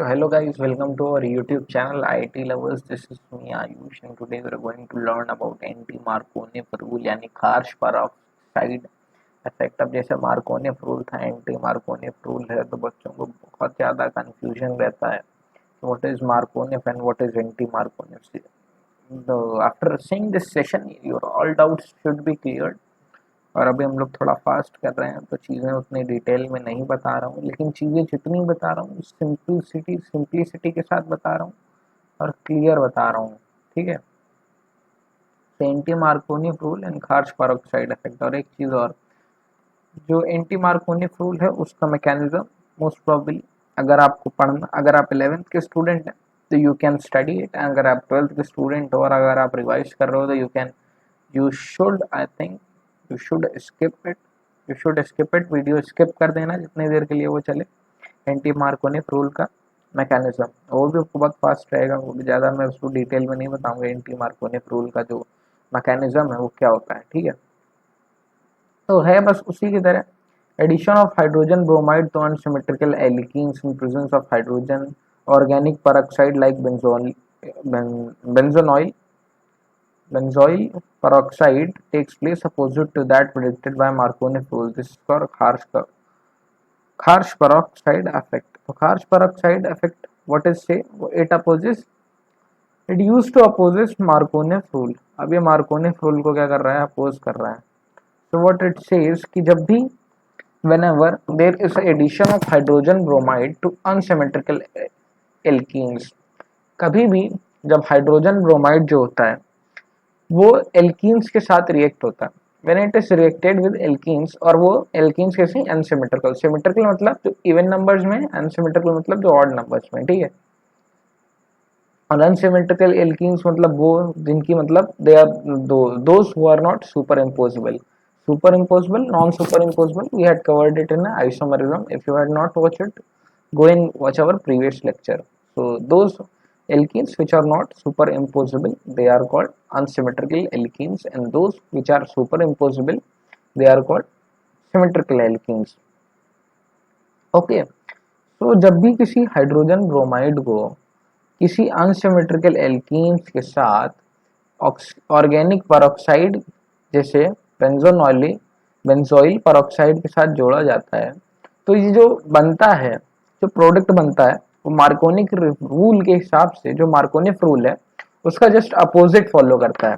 So hello guys, welcome to our YouTube channel IT Lovers. This is me Ayush and today we are going to learn about anti-Markov rule यानी खार्श peroxide effect. अब जैसे Markovnikov rule था, anti Markovnikov rule है, तो बच्चों को बहुत ज़्यादा कंफ्यूजन रहता है what is Markovnikov and what is anti Markovnikov. So after seeing this session, your all doubts should be cleared। और अभी हम लोग थोड़ा फास्ट कर रहे हैं तो चीज़ें उतनी डिटेल में नहीं बता रहा हूँ, लेकिन चीज़ें जितनी बता रहा हूँ सिंप्लिसिटी के साथ बता रहा हूँ और क्लियर बता रहा हूँ। ठीक है, anti Markovnikov rule and Kharasch peroxide effect. और एक चीज़ और, जो एंटी मार्कोनिफ रूल है उसका मैकेनिज्म मोस्ट प्रॉब्ली अगर आपको पढ़ना, अगर आप 11th के स्टूडेंट हैं तो यू कैन स्टडी इट, अगर आप 12th के स्टूडेंट हो और अगर आप रिवाइज कर रहे हो तो you should I think you should skip it, video skip कर देना जितनी देर के लिए वो चले। एंटी मार्कोनिफ रूल का मैकेनिज्म वो भी बहुत फास्ट रहेगा, वो भी ज़्यादा मैं उसको डिटेल में नहीं बताऊंगा। एंटी मार्कोनिफ रूल का जो मैकेनिज्म है वो क्या होता है, ठीक है। तो है बस उसी की तरह, addition of hydrogen bromide to unsymmetrical alkenes in presence of hydrogen organic peroxide like benzoyl peroxide takes place opposite to that predicted by Markovnic rule. This is called harsh peroxide effect. So harsh peroxide effect, what is say? It used to opposes Markovnic rule. अब ये Markovnic rule को क्या कर रहा है, oppose कर रहा है। So what it says कि जब भी whenever there is addition of hydrogen bromide to unsymmetrical alkenes, कभी भी जब हाइड्रोजन ब्रोमाइड जो होता है वो एल्कीन्स के साथ रिएक्ट होता है, when it is reacted with alkenes, और वो एल्कीन्स कैसे, अनसिमेट्रिकल। सिमेट्रिकल मतलब जो इवन नंबर्स में, अनसिमेट्रिकल मतलब जो ऑड नंबर्स में, ठीक है। और अनसिमेट्रिकल एल्कीन्स मतलब वो जिनकी मतलब they are those who are not superimposable. Superimposable, non superimposable, we had covered it in isomerism. If you had not watch it, go and watch our previous lecture. So those alkenes which are not superimposable, they are called unsymmetrical alkenes, and those which are superimposable, they are called symmetrical alkenes. Okay, so जब भी किसी hydrogen bromide को किसी unsymmetrical alkenes के साथ organic peroxide जैसे benzoyl peroxide के साथ जोड़ा जाता है, तो ये जो बनता है, जो प्रोडक्ट बनता है, वो मार्कोनिक रूल के हिसाब से, जो मार्कोनिक रूल है उसका जस्ट अपोजिट फॉलो करता है।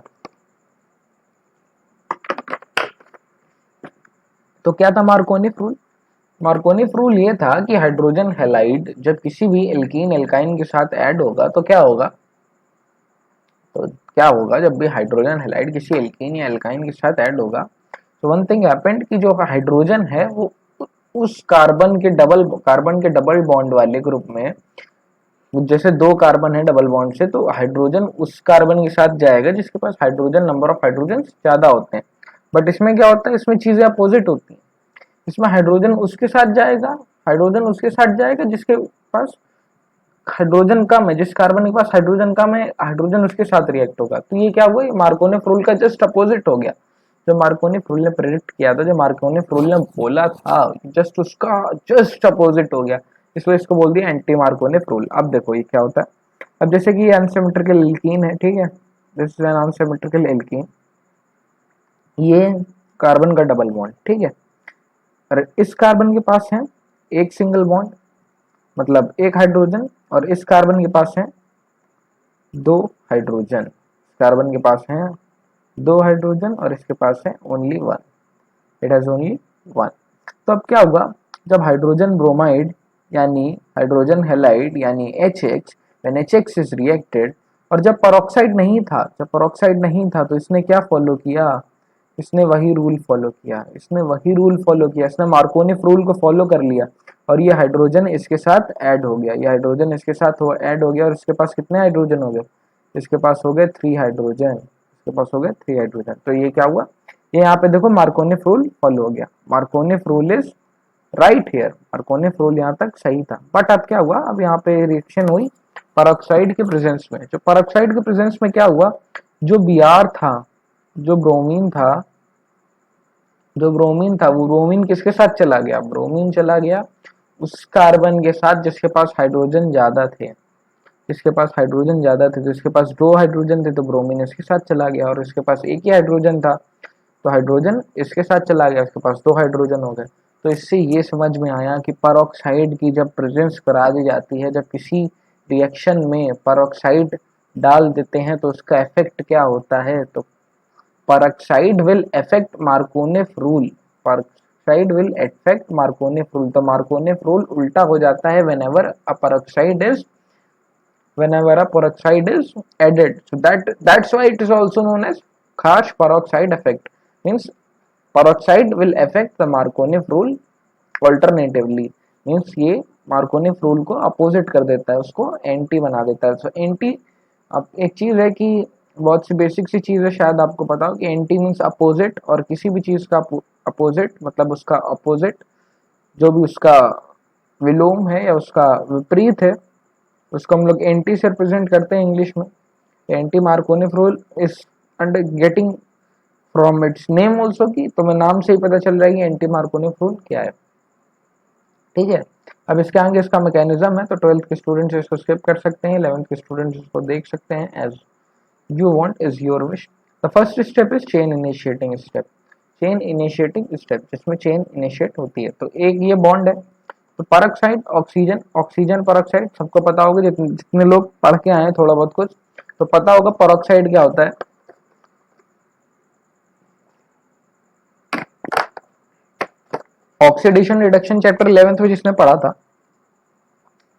तो क्या था मार्कोनिक रूल? मार्कोनिक रूल ये था कि हाइड्रोजन हैलाइड जब किसी भी एल्कीन एल्काइन के साथ ऐड होगा तो क्या होगा, जब भी हाइड्रोजन हैलाइड किसी एल्कीन या एल्काइन के साथ ऐड होगा तो वन थिंग हैपेंड कि जो हाइड्रोजन है वो उस कार्बन के डबल बॉन्ड वाले ग्रुप में, जैसे दो कार्बन है डबल बॉन्ड से, तो हाइड्रोजन उस कार्बन के साथ जाएगा जिसके पास हाइड्रोजन नंबर ऑफ हाइड्रोजन ज्यादा होते हैं। बट इसमें क्या होता है, इसमें चीजें अपोजिट होती हैं। इसमें हाइड्रोजन उसके साथ जाएगा जिसके पास हाइड्रोजन कम है, जिस कार्बन के पास हाइड्रोजन कम है, हाइड्रोजन उसके साथ रिएक्ट होगा। तो ये क्या हुआ, मार्कोनिक रूल का जस्ट अपोजिट हो गया। जो मार्कोनिक रूल ने प्रेडिक्ट किया था, जो मार्कोनिक रूल ने बोला था, जस्ट उसका जस्ट अपोजिट हो गया, इसलिए इसको बोल दिया एंटी मार्कोनिक रूल। अब देखो ये क्या होता है। अब जैसे कि ये अनसिमेट्रिकल एल्कीन है, ठीक है, this is an unsymmetrical alkene, ये कार्बन का डबल बॉन्ड, ठीक है, और इस कार्बन के पास है एक सिंगल बॉन्ड, मतलब एक हाइड्रोजन, और इस कार्बन के पास है दो हाइड्रोजन। कार्बन के पास है दो हाइड्रोजन और इसके पास है only one, it has only one. तो अब क्या होगा, जब हाइड्रोजन ब्रोमाइड यानी हाइड्रोजन हैलाइड यानी HX, when HX is reacted, और जब पेरोक्साइड नहीं था तो इसने क्या फॉलो किया, इसने वही रूल फॉलो किया, इसने मार्कोनिक रूल को फॉलो कर लिया, और ये हाइड्रोजन इसके साथ ऐड हो गया, और इसके पास कितने हाइड्रोजन हो गए, इसके पास हो गए 3 हाइड्रोजन, तो ये क्या हुआ, ये यहाँ पे देखो मार्कोनिक रूल फॉलो हो गया। मार्कोनिक rule is right here, मार्कोनिक rule यहाँ तक सही था। बट अब क्या हुआ, अब यहाँ पे रिएक्शन हुई पेरोक्साइड के प्रेजेंस में। जो पेरोक्साइड के प्रेजेंस में क्या हुआ, जो Br था, जो ब्रोमीन था वो ब्रोमीन किसके साथ चला गया, उस कार्बन के साथ जिसके पास हाइड्रोजन ज़्यादा थे, जिसके पास हाइड्रोजन ज़्यादा थे, जिसके पास 2 हाइड्रोजन थे तो ब्रोमीन इसके साथ चला गया, और इसके पास एक ही हाइड्रोजन था तो हाइड्रोजन इसके साथ चला गया, इसके पास 2 हाइड्रोजन हो गए। तो इससे ये समझ में आया कि परऑक्साइड की जब प्रेजेंस करा दी जाती है, जब किसी रिएक्शन में परऑक्साइड डाल देते हैं तो उसका इफेक्ट क्या होता है, तो peroxide will affect Markovnic rule, peroxide will affect Markovnic rule, तो Markovnic rule उल्टा हो जाता है whenever a peroxide is added, so that's why it is also known as harsh peroxide effect, means peroxide will affect the Markovnic rule alternatively, means ये Markovnic rule को opposite कर देता है, उसको एंटी बना देता है। सो एंटी, अब एक चीज़ है कि बहुत सी बेसिक सी चीज़ है, शायद आपको पता हो कि एंटी मीन्स अपोजिट, और किसी भी चीज़ का अपोजिट मतलब उसका अपोजिट जो भी उसका विलोम है या उसका विपरीत है, उसको हम लोग एंटी से रिप्रेजेंट करते हैं इंग्लिश में। Anti Markovnikov rule is under getting from its name also, की तो मैं नाम से ही पता चल रहा है कि एंटी मार्कोनिक रूल क्या है। ठीक है, अब इसके आगे इसका मैकेनिज्म है, तो 12th के स्टूडेंट्स इसको स्किप कर सकते हैं, 11th के स्टूडेंट्स इसको देख सकते हैं, as you want is your wish. The first step is chain initiating step. Chain initiating step जिसमें chain initiate होती है, तो एक ये बॉन्ड है, तो पेरोक्साइड ऑक्सीजन, ऑक्सीजन पेरोक्साइड सबको पता होगा, जितने लोग पढ़ के आए हैं थोड़ा बहुत कुछ तो पता होगा पेरोक्साइड क्या होता है। ऑक्सीडेशन रिडक्शन चैप्टर 11th में जिसने पढ़ा था,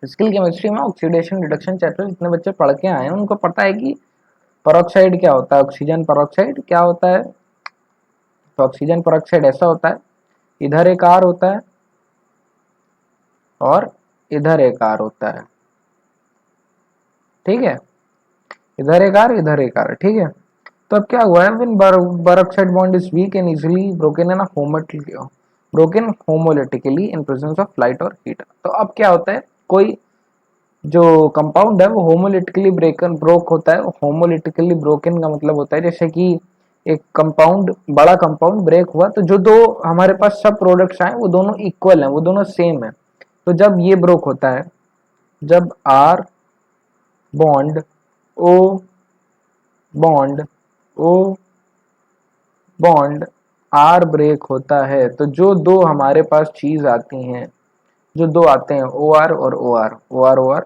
फिजिकल केमिस्ट्री में ऑक्सीडेशन रिडक्शन चैप्टर जितने बच्चे पढ़ के आए हैं उनको पता है कि पेरोक्साइड क्या होता है, ऑक्सीजन पेरोक्साइड क्या होता है। तो ऑक्सीजन पेरोक्साइड ऐसा होता है, इधर एक आर होता है और इधर एक आर होता है, ठीक है, इधर एक आर इधर एक आर, ठीक है। तो अब क्या हुआ है, when peroxide bond is weak and easily broken in broken homolytically in presence of light और हीट। तो अब क्या होता है, कोई जो कंपाउंड है वो होमोलिटिकली ब्रोक होता है। होमोलिटिकली ब्रोकन का मतलब होता है जैसे कि एक कंपाउंड, बड़ा कंपाउंड ब्रेक हुआ तो जो दो हमारे पास सब प्रोडक्ट्स आए वो दोनों इक्वल हैं, वो दोनों सेम है। तो जब ये ब्रोक होता है, जब R bond O bond O bond R break होता है, तो जो दो हमारे पास चीज आती हैं, जो दो आते हैं ओ आर और O R, O R O R,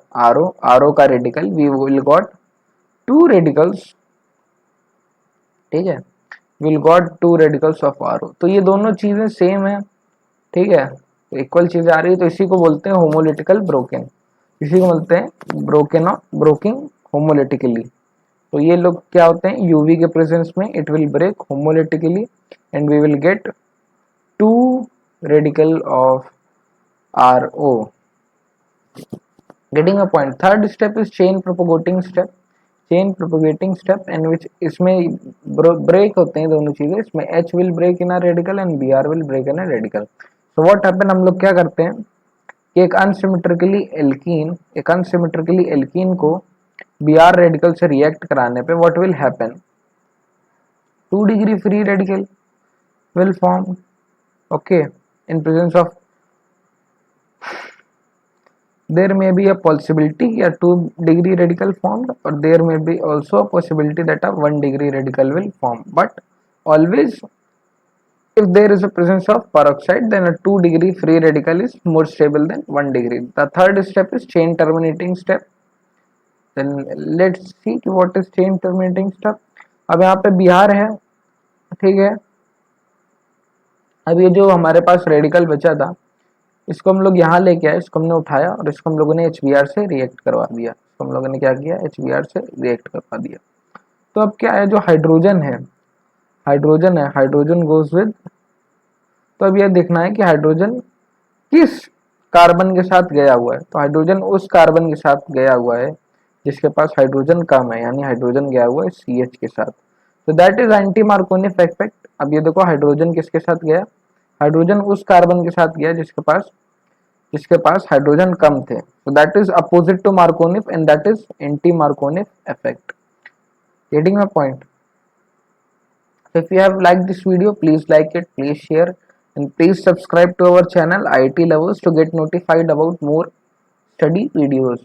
R O का radical, we will got two radicals, ठीक है, will got two radicals of R O. तो ये दोनों चीजें सेम है, ठीक है, इक्वल चीज आ रही है, तो इसी को बोलते हैं होमोलिटिकल ब्रोकन, इसी को बोलते हैं ब्रोकन ऑफ ब्रोकिंग होमोलिटिकली। तो ये लोग क्या होते हैं, यूवी के प्रेजेंस में it will break homolytically and we will get to radical of RO. Getting a point. Third step is chain propagating step. Chain propagating step in which इसमें break होते हैं दोनों चीजें, इसमें H will break in a radical and Br will break in a radical. So what happen, हम लोग क्या करते हैं कि एक अनसिमेट्रिकली एल्कीन को Br रेडिकल से रिएक्ट कराने पे what will happen, 2 degree free radical will form, okay, in presence of there may be a possibility a 2 degree radical formed, or there may be also a possibility that a 1 degree radical will form, but always if there is a presence of peroxide then a 2 degree free radical is more stable than 1 degree. The third step is chain terminating step. Then let's see what is chain terminating step. अब यहाँ पे बिहार है, ठीक है, अब ये जो हमारे पास रेडिकल बचा था इसको हम लोग यहाँ लेके आए, इसको हमने उठाया और इसको हम लोगों ने HBr से रिएक्ट करवा दिया, इसको हम लोगों ने क्या किया, HBr से रिएक्ट करवा दिया। तो अब क्या है, जो हाइड्रोजन है, हाइड्रोजन गोज विद, तो अब यह देखना है कि हाइड्रोजन किस कार्बन के साथ गया हुआ है, तो हाइड्रोजन उस कार्बन के साथ गया हुआ है जिसके पास हाइड्रोजन कम है, यानी हाइड्रोजन गया हुआ है CH के साथ, तो that is anti Markovnikov effect. अब ये देखो हाइड्रोजन किसके साथ गया, हाइड्रोजन उस कार्बन के साथ गया जिसके पास हाइड्रोजन कम थे, so that is opposite to Markovnic and that is anti-Markovnic effect. Getting my point? So if you have liked this video, please like it, please share and please subscribe to our channel IIT Lovers to get notified about more study videos.